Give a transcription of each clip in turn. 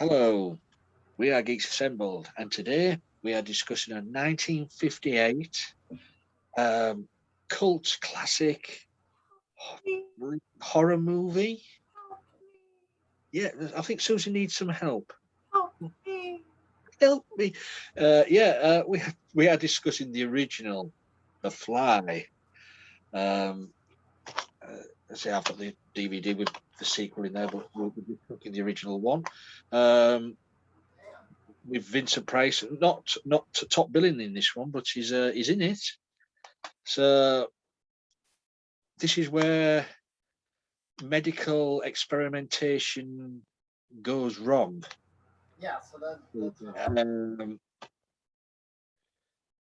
Hello, we are Geeks Assembled, and today we are discussing a 1958 um, cult classic horror movie. Yeah, I think Susie needs some help. Help me! We are discussing the original, The Fly. Um, I say I've got the DVD with the sequel in there, but we'll be discussing the original one. Um, with Vincent Price, not top billing in this one, but he's in it. So this is where medical experimentation goes wrong. Yeah, so that's Um,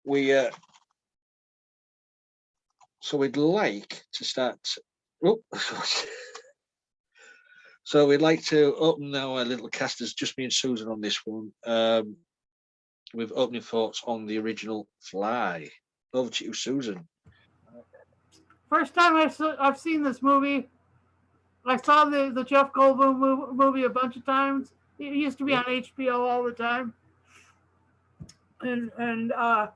we so we'd like to start. Oh, so we'd like to open our little cast as just me and Susan on this one. With opening thoughts on the original Fly. Over to you, Susan. First time I've seen this movie, I saw the Jeff Goldblum movie a bunch of times. It used to be on HBO all the time, and I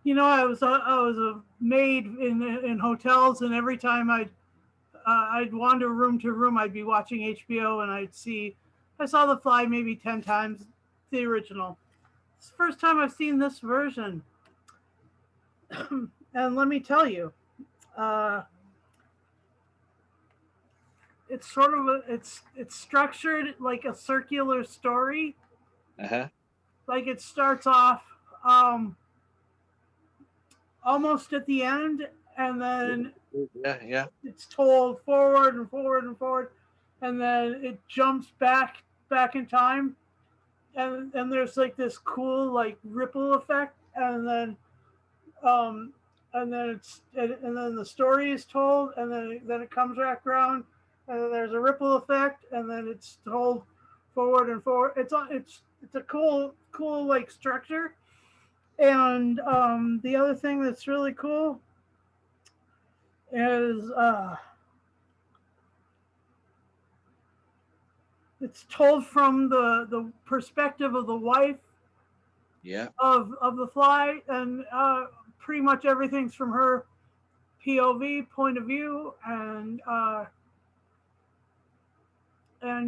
was a maid in hotels, and every time I'd wander room to room, I'd be watching HBO, and I saw The Fly maybe 10 times, the original. It's the first time I've seen this version, and let me tell you, uh, it's sort of it's structured like a circular story. Uh-huh. Like it starts off um, almost at the end, and then Yeah. it's told forward and forward and forward, and then it jumps back in time, and there's like this cool like ripple effect, um, and then the story is told, and then it comes back around, and then there's a ripple effect, and then it's told forward and forward. It's a cool like structure. And the other thing that's really cool is it's told from the perspective of the wife Yeah. of the fly, and pretty much everything's from her POV point of view, and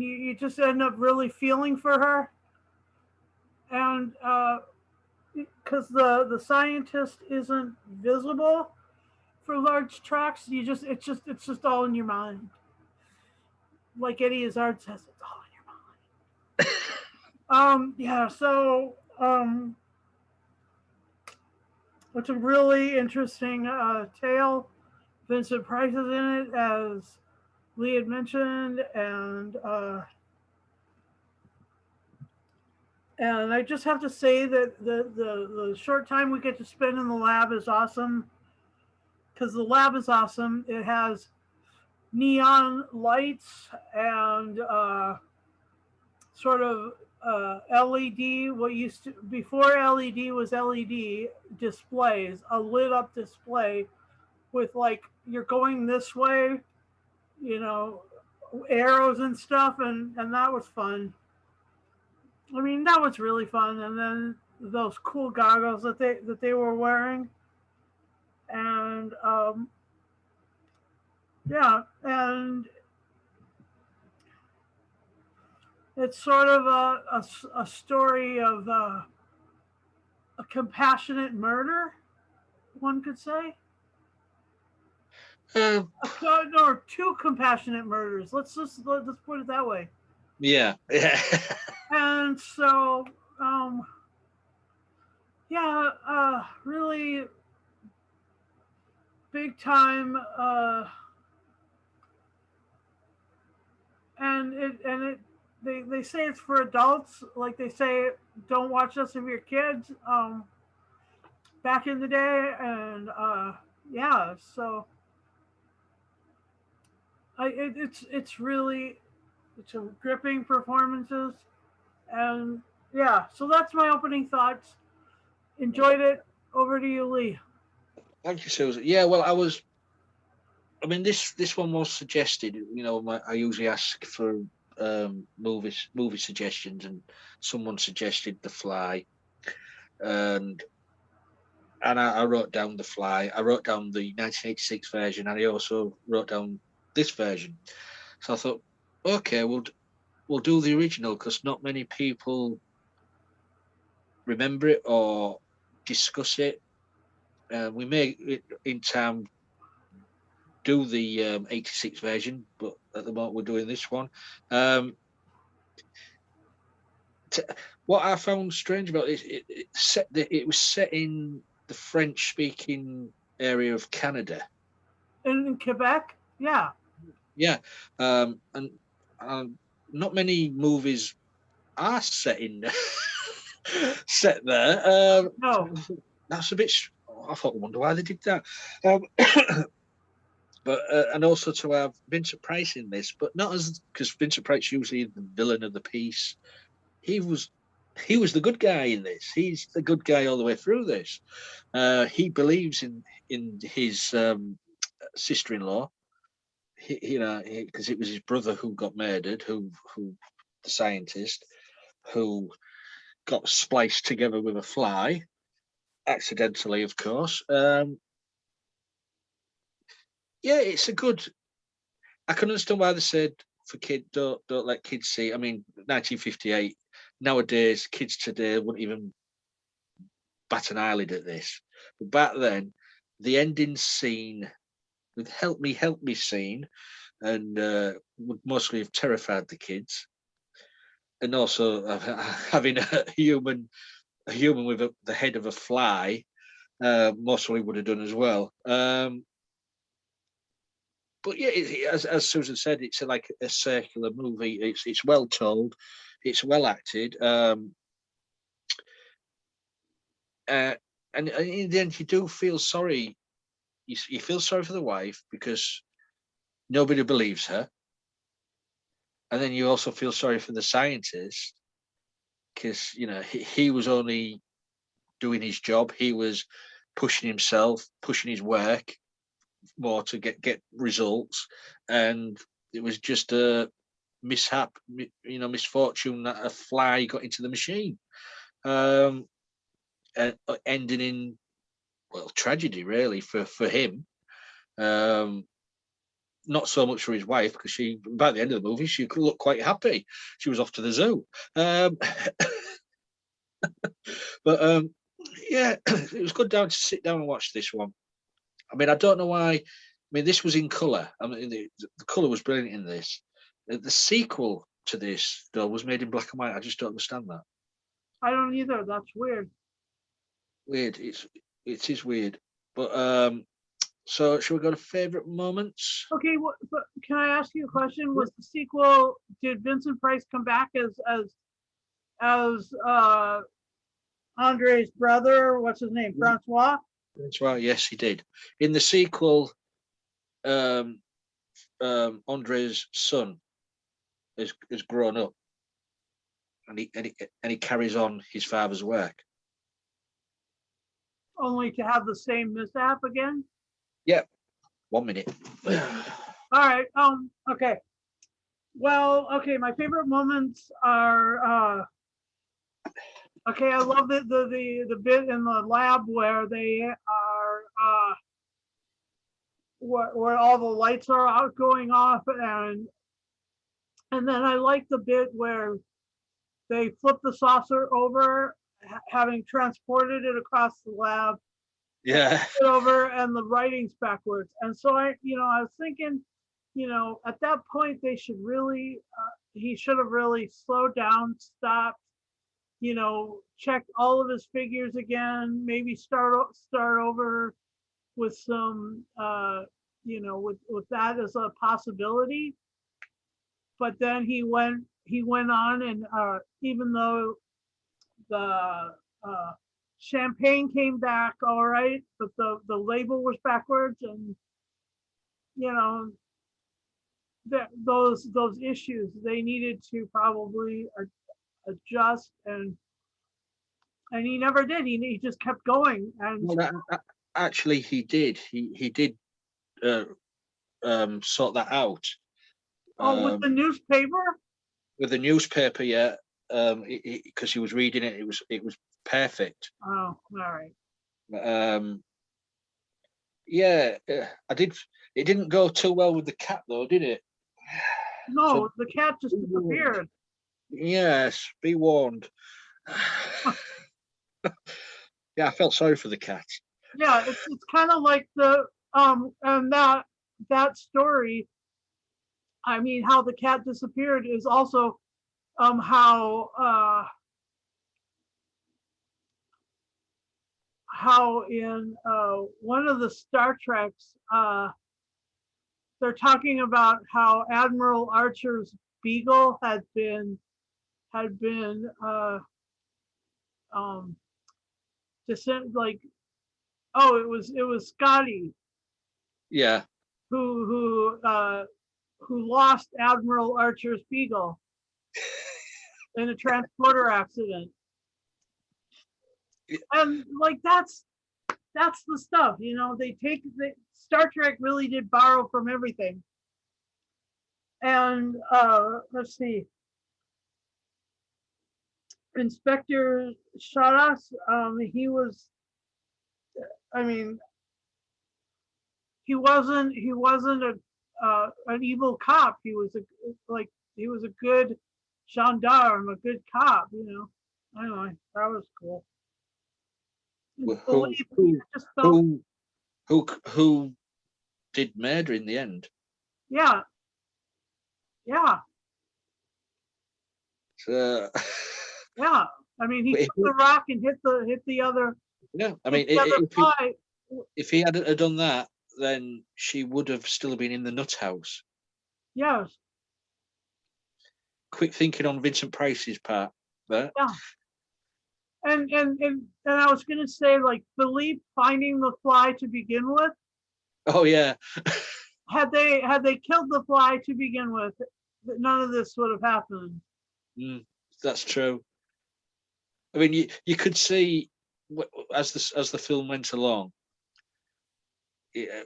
you just end up really feeling for her, and because the scientist isn't visible for large tracks, it's just all in your mind. Like Eddie Izzard says, it's all in your mind. Yeah. So it's a really interesting tale. Vincent Price is in it, as Lee had mentioned, and I just have to say that the short time we get to spend in the lab is awesome, because the lab is awesome. It has neon lights and sort of LED. What used to before LED was LED displays, a lit up display with like you're going this way, you know, arrows and stuff, and that was fun. I mean, that was really fun. And then those cool goggles that they were wearing, and yeah, and it's sort of a story of a compassionate murder, one could say. Um, Or two compassionate murders. Let's put it that way. yeah. Yeah. And so, um, yeah, really big time. And they say it's for adults. Like they say, don't watch this if you're kids. Back in the day, and yeah, so it's really it's a gripping performances, and yeah. So that's my opening thoughts. Enjoyed it. Over to you, Lee. Thank you, Susan. Yeah, well, I mean, this one was suggested. I usually ask for movie suggestions, and someone suggested The Fly, and I wrote down The Fly. I wrote down the 1986 version, and I also wrote down this version. So I thought, okay, we'll do the original because not many people remember it or discuss it. We may in time do the 86 version, but at the moment we're doing this one. Um, what I found strange about this, it was set in the French-speaking area of Canada. In Quebec, yeah. Yeah, and not many movies are set in set there. No. That's a bit. I thought, I wonder why they did that. But and also to have Vincent Price in this, but not as, because Vincent Price usually the villain of the piece. He was the good guy in this. He's the good guy all the way through this. He believes in his sister-in-law. Because it was his brother who got murdered, who the scientist who got spliced together with a fly, accidentally, of course. Yeah, it's a good. I can understand why they said for kids, don't let kids see. I mean, 1958. Nowadays, kids today wouldn't even bat an eyelid at this. But back then, the ending scene with "Help me" scene, and would mostly have terrified the kids. And also having a human with the head of a fly, mostly would have done as well. But yeah, as Susan said, it's like a circular movie. It's well told, it's well acted, and in the end, you do feel sorry. You feel sorry for the wife because nobody believes her, and then you also feel sorry for the scientist because he was only doing his job. He was pushing himself, pushing his work more to get results, and it was just a mishap, misfortune that a fly got into the machine, ending in, well, tragedy really for him. Not so much for his wife, because she, by the end of the movie, she could look quite happy. She was off to the zoo. But yeah, it was good to sit down and watch this one. I mean, I don't know why. I mean, this was in color. I mean, the color was brilliant in this. The sequel to this, though, was made in black and white. I just don't understand that. I don't either. That's weird. Weird. It is weird. But so should we go to favorite moments? Okay, but can I ask you a question? Was the sequel? Did Vincent Price come back as Andre's brother? What's his name? Francois. That's right. Yes, he did. In the sequel, Andre's son has grown up, and he carries on his father's work. Only to have the same mishap again. Yep. 1 minute. All right. Okay. Well, okay. My favorite moments are. Okay, I love the bit in the lab where they are where all the lights are out going off, and then I like the bit where they flip the saucer over, having transported it across the lab. Yeah. Over, and the writing's backwards. And so I was thinking, at that point they should really, he should have really slowed down, stopped, checked all of his figures again, maybe start over with some, with that as a possibility. But then he went on, and even though the champagne came back all right, but the label was backwards, and those issues they needed to probably adjust, and he never did. He just kept going. And well, actually, he did. He did sort that out. with the newspaper. with the newspaper, yeah, because he was reading it. It was perfect. Oh, all right. Yeah, I did. It didn't go too well with the cat, though, did it? No, So the cat just be warned. disappeared. Yes, be warned. Yeah, I felt sorry for the cat. Yeah, it's kind of like the and that story. I mean, how the cat disappeared is also how in one of the Star Treks they're talking about how Admiral Archer's beagle had been um like, oh, it was Scotty Yeah, who lost Admiral Archer's beagle in a transporter accident. And like that's the stuff, they take the Star Trek really did borrow from everything. And let's see, Inspector Shadas, I mean, he wasn't a an evil cop. He was a good gendarme, a good cop. Anyway, that was cool. who Just felt, who did murder in the end? yeah, yeah, So, yeah. I mean, he but took the rock and hit the other. yeah, I Hit mean, the other fly. if he hadn't have done that, then she would have still been in the nut house. Yes, Quick thinking on Vincent Price's part there. yeah. And I was gonna say, like, Philippe finding the fly to begin with. Oh yeah, Had they killed the fly to begin with, none of this would have happened. that's true. I mean, you could see as the film went along,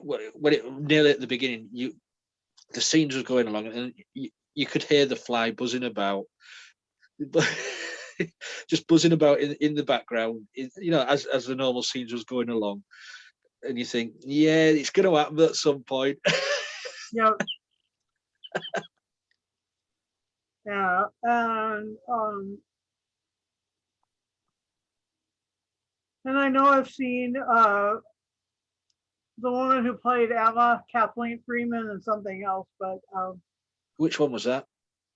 when it nearly at the beginning, the scenes was going along, and you could hear the fly buzzing about, just buzzing about in the background, as the normal scenes was going along, and you think, yeah, it's going to happen at some point. Yeah. Yeah, and I know I've seen the woman who played Emma, Kathleen Freeman, and something else, but Which one was that?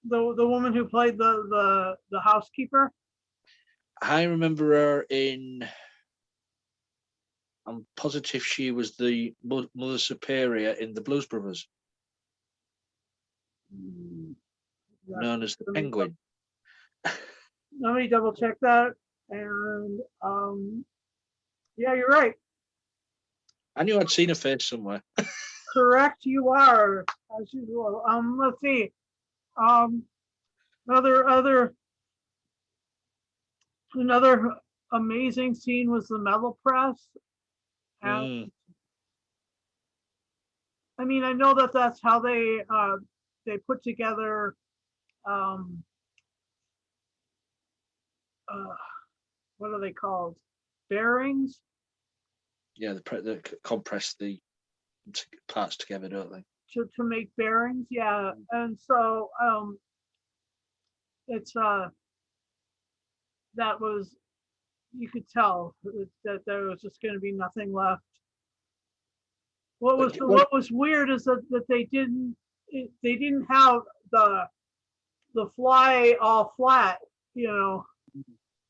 the woman who played the housekeeper. I remember her in. I'm positive she was the Mother Superior in the Blues Brothers, known as the Penguin. Let me double check that. And yeah, you're right. I knew I'd seen her face somewhere. Correct, you are, as usual. Let's see. Another amazing scene was the metal press. And I mean, I know that's how they put together what are they called? Bearings. Yeah, they compress the parts together, don't they? To make bearings, yeah. And so it's that was, you could tell that there was just going to be nothing left. What was weird is that they didn't have the fly all flat,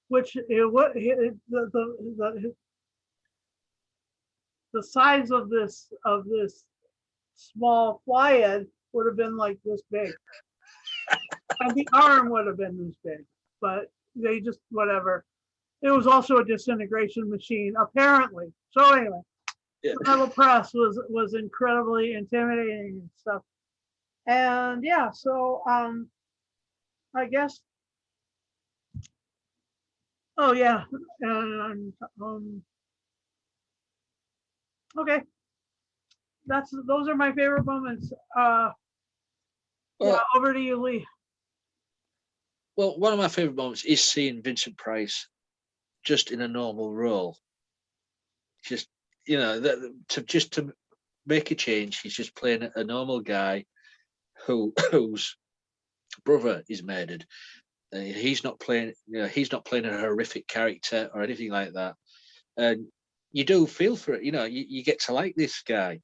which the size of this small fly head would have been like this big, and the arm would have been this big, but they just, whatever. It was also a disintegration machine, apparently. So anyway, yeah. The metal press was incredibly intimidating and stuff. And yeah, so I guess. Oh yeah, and okay. Those are my favorite moments. Yeah, over to you, Lee. well, one of my favorite moments is seeing Vincent Price just in a normal role. Just to make a change, he's just playing a normal guy whose brother is murdered. He's not playing, he's not playing a horrific character or anything like that. And you do feel for it. You get to like this guy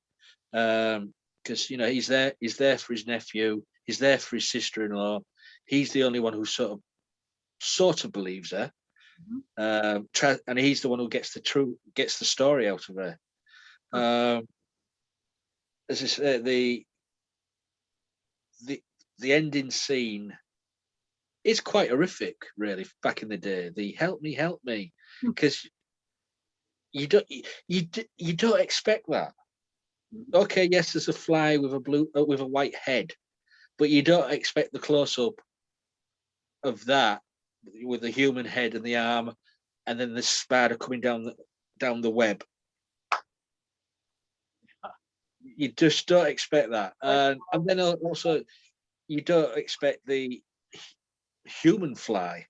because he's there for his nephew. He's there for his sister-in-law. He's the only one who sort of believes her. And he's the one who gets the story out of her. As I say, the ending scene is quite horrific, really. Back in the day, the help me, because you don't expect that. Okay, yes, there's a fly with a white head, but you don't expect the close up of that with the human head and the arm, and then the spider coming down the web. You just don't expect that, and then also you don't expect the human fly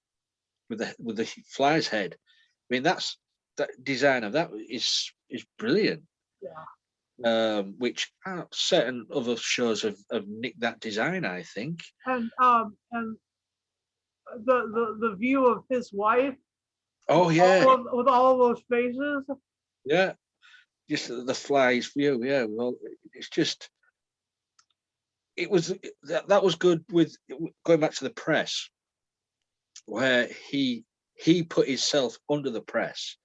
with the fly's head. I mean, that design of that is brilliant. Yeah. Which certain other shows have nicked that design, I think. And the view of his wife. Oh yeah, with all those faces. Yeah, just the fly's view. Yeah, well, it's just that was good with going back to the press, where he put himself under the press.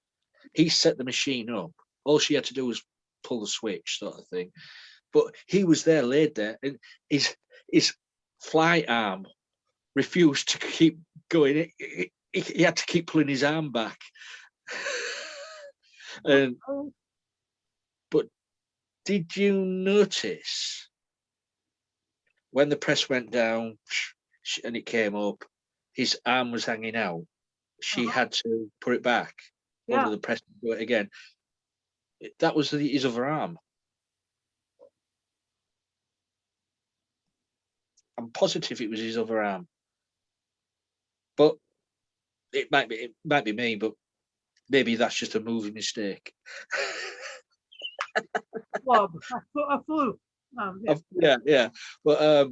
He set the machine up. All she had to do was pull the switch, sort of thing. But he was there, laid there, and his fly arm refused to keep going. He had to keep pulling his arm back. But did you notice when the press went down and it came up, his arm was hanging out? She had to put it back under the press to do it again. That was his other arm. I'm positive it was his other arm, but it might be me. But maybe that's just a movie mistake. Well, a fluke. Yeah. But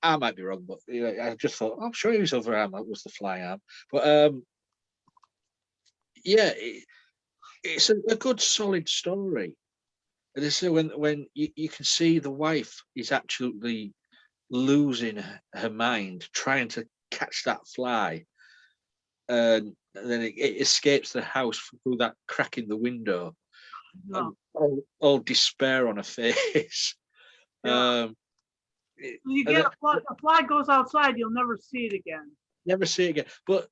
I might be wrong. But I just thought, I'm sure his other arm was the fly arm. But yeah, it's a good, solid story. And so when you can see the wife is actually losing her mind, trying to catch that fly, and then it escapes the house through that crack in the window. All despair on her face. You get a fly goes outside, you'll never see it again. Never see it again. But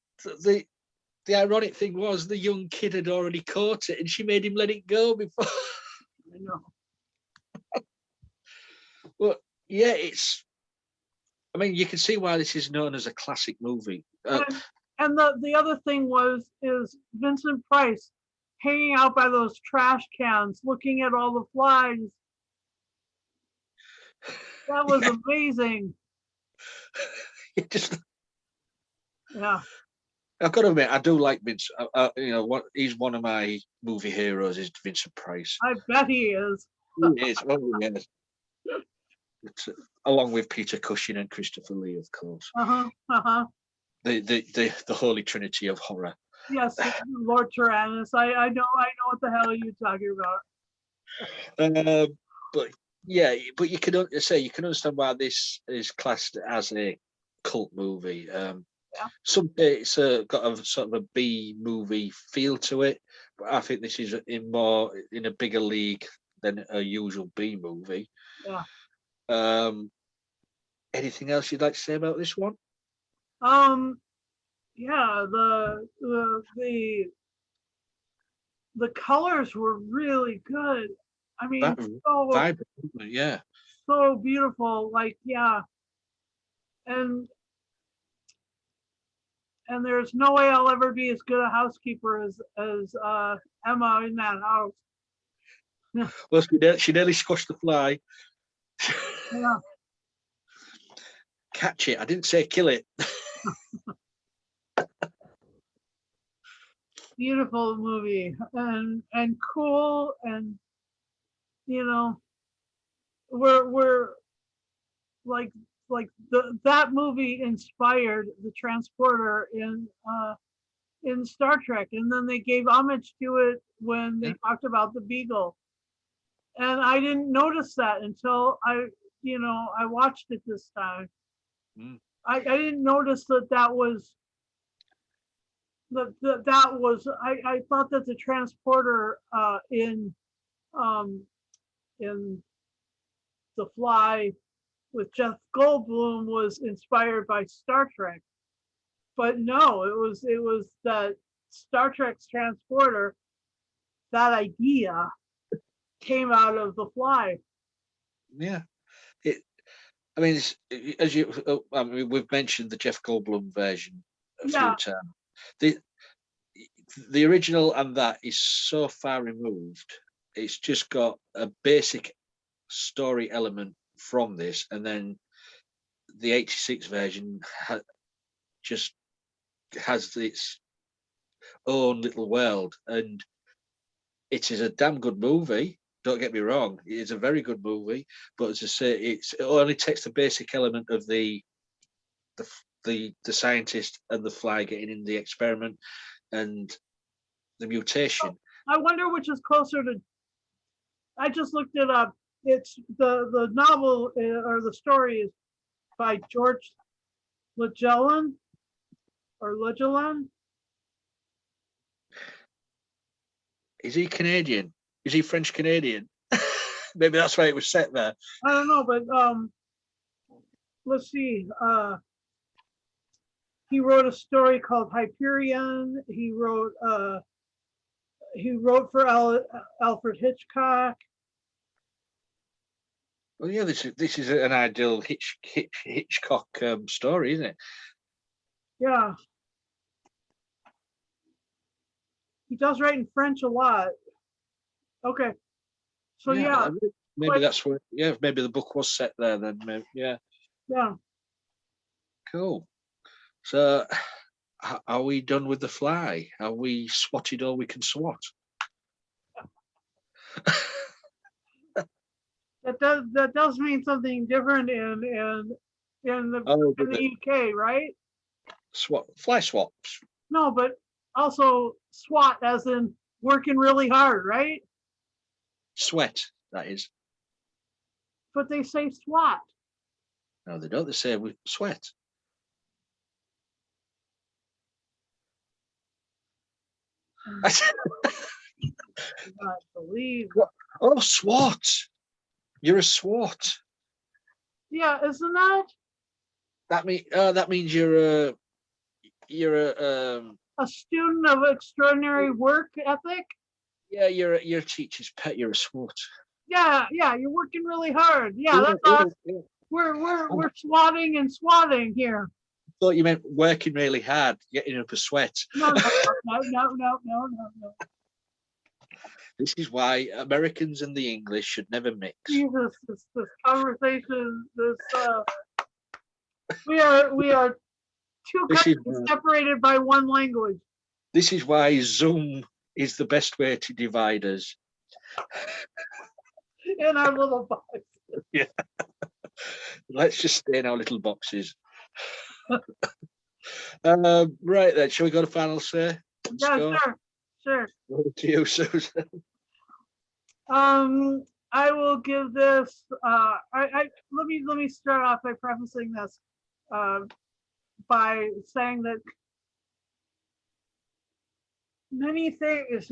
the ironic thing was the young kid had already caught it, and she made him let it go before. I know. But yeah, I mean, you can see why this is known as a classic movie. And the other thing is Vincent Price hanging out by those trash cans, looking at all the flies. That was amazing. Yeah. I've got to admit, I do like Vince. He's one of my movie heroes. Is Vincent Price? I bet he is. He is. Oh, yes. Along with Peter Cushing and Christopher Lee, of course. The holy trinity of horror. Yes, Lord Tyrannus. I know what the hell you're talking about. But yeah, but you can understand why this is classed as a cult movie. It's got a sort of a B movie feel to it, but I think this is in a bigger league than a usual B movie. Yeah. Anything else you'd like to say about this one? Yeah, the colors were really good. I mean, so vibrant, yeah, so beautiful. Like, yeah, and there's no way I'll ever be as good a housekeeper as Emma in that house. Yeah. Well, she nearly squashed the fly. Yeah. Catch it. I didn't say kill it. beautiful movie and cool, and you know we're like that movie inspired the transporter in Star Trek, and then they gave homage to it when they Yeah. talked about the Beagle, and I didn't notice that until I watched it this time. Mm. I didn't notice that was that was I thought that the transporter um in The Fly with Jeff Goldblum was inspired by Star Trek, but no, it was that Star Trek's transporter. That idea came out of The Fly. Yeah. It, I mean, as you, I mean, we've mentioned the Jeff Goldblum version a few Yeah, times. The the original and that is so far removed. It's just got a basic story element from this, and then the '86 version just has its own little world, and it is a damn good movie. Don't get me wrong; it is a very good movie. But as I say, it only takes the basic element of the the scientist and the fly getting in the experiment and the mutation. I wonder which is closer to. I just looked it up. It's the novel or the story is by George Legellan or Legellan. Is he Canadian? Is he French Canadian? Maybe that's why it was set there. I don't know, but let's see. He wrote a story called Hyperion. He wrote for Alfred Hitchcock. Well, yeah, this is an ideal Hitchcock story, isn't it? Yeah, he does write in French a lot. Okay, so yeah, Maybe but that's where. Yeah, maybe the book was set there then. Maybe, yeah, yeah. cool. So, are we done with the fly? Are we swatted all we can swat? That does mean something different in the Oh, in the UK, right? swat, fly swaps. No, but also SWAT as in working really hard, right? Sweat, that is. But they say SWAT. No, they don't. They say we sweat. I cannot believe. Oh, SWAT. You're a SWAT. Yeah, isn't that That means you're a student of extraordinary work ethic? yeah, you're a teacher's pet. You're a SWAT. Yeah, yeah, you're working really hard. Yeah, Yeah, that's yeah, us. yeah. We're swatting and swatting here. Thought you meant working really hard, getting up a sweat. No, no, no, no, no, no, no, no. This is why Americans and the English should never mix. Jesus, this conversation, we are two This is countries separated by one language. this is why Zoom is the best way to divide us. In our little box. Yeah. Let's just stay in our little boxes. Right then, shall we go to final say? Yeah, Go. sure. Over to you, Susan. I will give this. Let me start off by prefacing this by saying that many things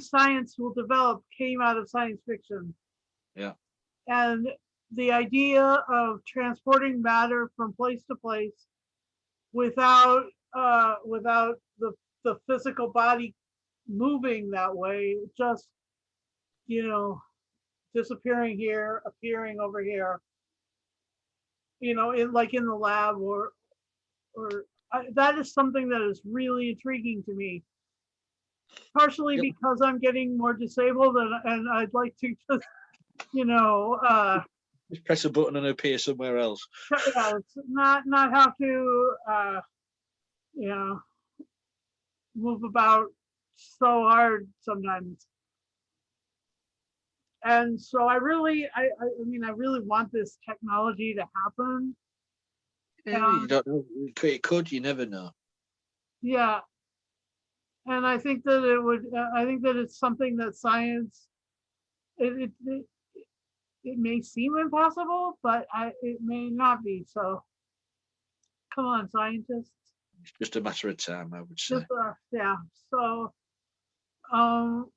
science will develop came out of science fiction. Yeah. And the idea of transporting matter from place to place without the physical body moving that way, just disappearing here, appearing over here, in the lab or that is something that is really intriguing to me. Partially Yep. because I'm getting more disabled and I'd like to just, Just press a button and appear somewhere else. yeah, it's not have to, move about so hard sometimes. And so I mean, I really want this technology to happen. You don't know. It could. You never know. Yeah, and I think that it would. I think that it's something that science. It it may seem impossible, but it may not be. So come on, scientists. It's just a matter of time, I would say. Just yeah. So um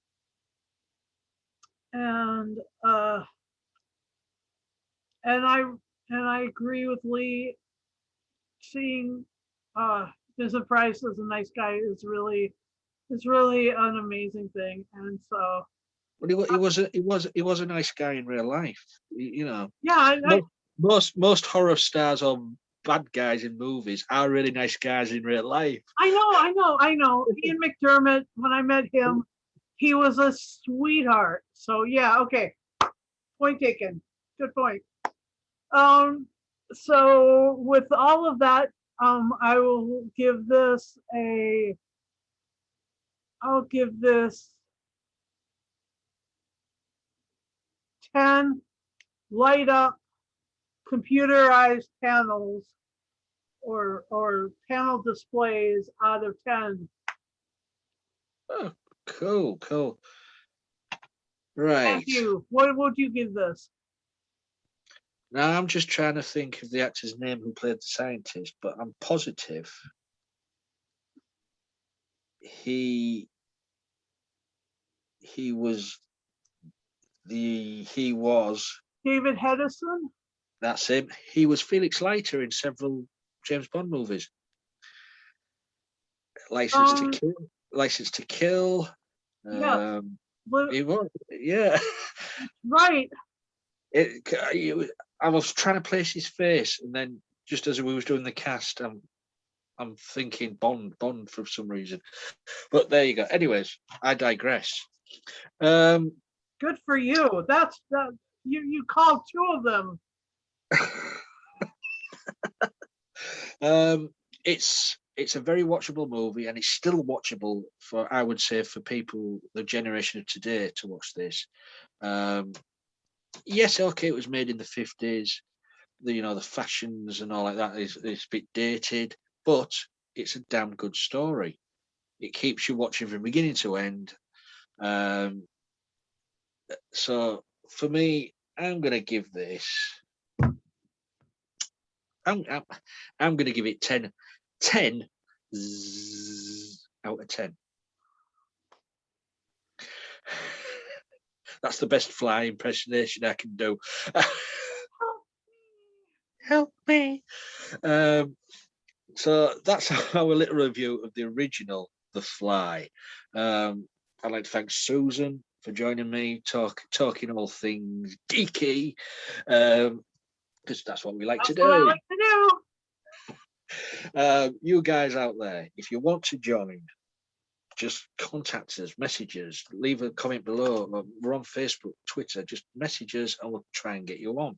and uh and I agree with Lee. Seeing Vincent Price as a nice guy is really an amazing thing. And so But he was a nice guy in real life. You know, yeah, most horror stars or bad guys in movies are really nice guys in real life. I know. Ian McDermott, when I met him, he was a sweetheart. So yeah, okay. Point taken. Good point. So with all of that, I will give this I'll give this 10 light up computerized panels or panel displays out of 10. Oh, cool. Right. Thank you. What would you give this? Now I'm just trying to think of the actor's name who played the scientist, but I'm positive he was David Hedison? That's him. He was Felix Leiter in several James Bond movies. License to Kill. Yes. He was, yeah. Right. I was trying to place his face, and then just as we was doing the cast, I'm thinking Bond for some reason. But there you go. Anyways, I digress. Good for you. That's that. You called two of them. It's a very watchable movie, and it's still watchable for, I would say, for people the generation of today to watch this. Yes, okay, it was made in the 50s. The fashions and all like that is a bit dated, but it's a damn good story. It keeps you watching from beginning to end. So for me, I'm gonna give this. I'm gonna give it 10 out of 10. That's the best fly impersonation I can do. Help me. So that's our little review of the original The Fly. I'd like to thank Susan for joining me, talking all things geeky, because that's what we like to do. What I like to do. You guys out there, if you want to join, just contact us, message us, leave a comment below. We're on Facebook, Twitter. Just message us, and we'll try and get you on.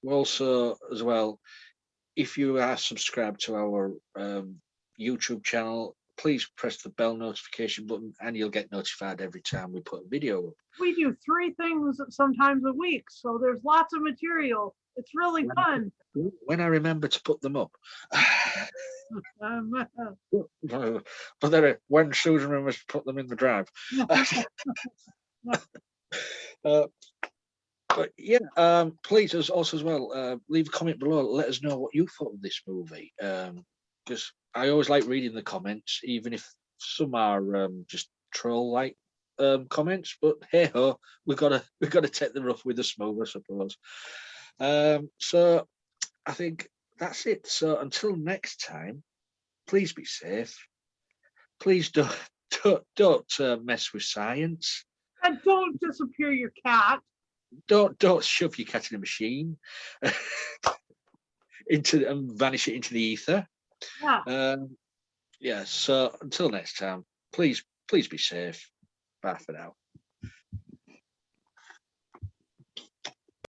We're also, as well, if you are subscribed to our YouTube channel, please press the bell notification button, and you'll get notified every time we put a video up. We do 3 things sometimes a week, so there's lots of material. It's really fun. When I remember to put them up. But then when Susan remembers to put them in the drive. But yeah, please also as well, leave a comment below. Let us know what you thought of this movie, because I always like reading the comments, even if some are just troll-like comments. But hey ho, we've got to take the rough with the smooth, I suppose. So I think that's it. So until next time, please be safe. Please don't mess with science. And don't disappear your cat. Don't shove your cat in a machine and vanish it into the ether. Yeah. So until next time, please be safe. Bye for now.